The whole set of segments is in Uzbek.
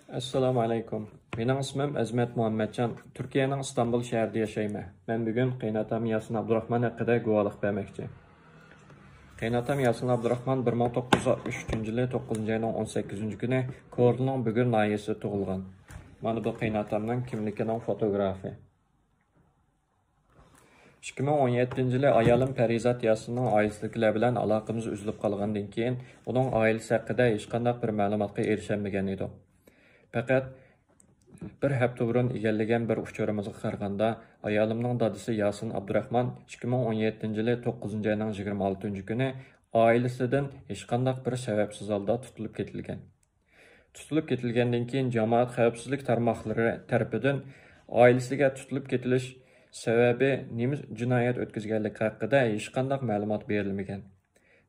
Assalomu alaykum. Mening ismim Azmat Muhammadjon. Turkiyaning Istanbul shahrida yashayman. Men bugun qaynotam Yasin Abdurahmon haqida guvohlik bermoqchi. Qaynotam Yasin Abdurahmon 1963-yili 9-oyning 18-kuni Korlining Bugir noyasida tug'ilgan. Mana bu qaynotamning kimligining fotografi. 2017-yili ayolim Parizat Yasinning oilasidagilar bilan aloqamiz uzilib qolgandan keyin uning oilasi haqida hech qanday bir ma'lumotga erishamagan edim. Faqat bir hafta burun egallagan bir uchurimizga qaraganda ayolimning dadisi Yasin Abdurahmon 2017-yili 9-oyning 26-kuni oilasidan hech qanday bir sababsiz holda tutilib ketilgan. Tutilib ketilgandan keyin jamoat xavfsizlik tarmoqlari tarafidan oilasiga tutilib ketilish sababi nima jinoyat o'tkazganligi haqida hech qanday ma'lumot berilmagan.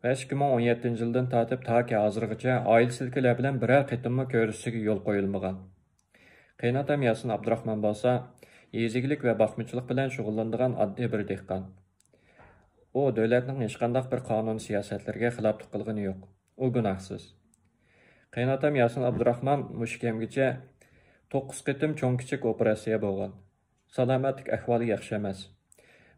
Ve 2017-yıldan tatip taki hazırgıca ailesidagilar bilan biror qitimma ko'rishishga yo'l qo'yilmagan. Qaynotam Yasin Abdurahmon bo'lsa, yezigilik va baxmichilik bilan shug'ullanadigan oddiy bir dehqon. U davlatning hech qanday bir qonun siyosatlarga xiloflik qilgani yo'q. U gunohsiz. Qaynotam Yasin Abdurahmon mushkamgacha 9 qitim cho'ng-kichik operatsiya bo'lgan. Salomatlik ahvoli yaxshi emas.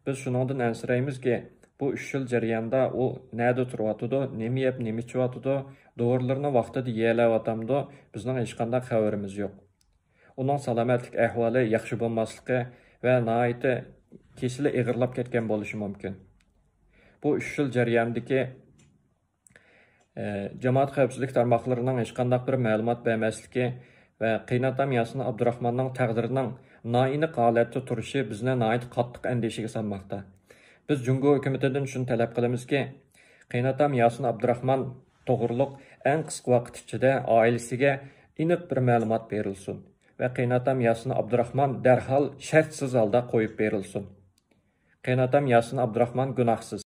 Biz shuningdan ansiraymizki, bu 3 yil jarayonida u nerede turyotidu, nima yeb, nima ichyotidu, dorilarni vaqtida yeyalayotgandi, bizning hech qanday xabarimiz yo'q. Uning salomatlik ahvoli yaxshi bo'lmasligi va nihoyatda kesili ig'irlab ketgan bo'lishi mumkin. Bu 3 yil jarayonidagi jamoat xavfsizlik tarmoqlarining hech qanday bir ma'lumot bermasligi va qaynotam Yasin Abdurahmonning taqdirining noaniq holatda turishi bizni nihoyat qattiq andishaga solmoqda. Biz Jungo hukumatidan shuni talab qilamizki, qaynotam Yasin Abdurahmon to'g'riliq eng qisqa vaqt ichida oilasiga aniq bir ma'lumot berilsin va qaynotam Yasin Abdurahmon darhol shartsiz holda qo'yib berilsin. Qaynotam Yasin Abdurahmon gunohsiz.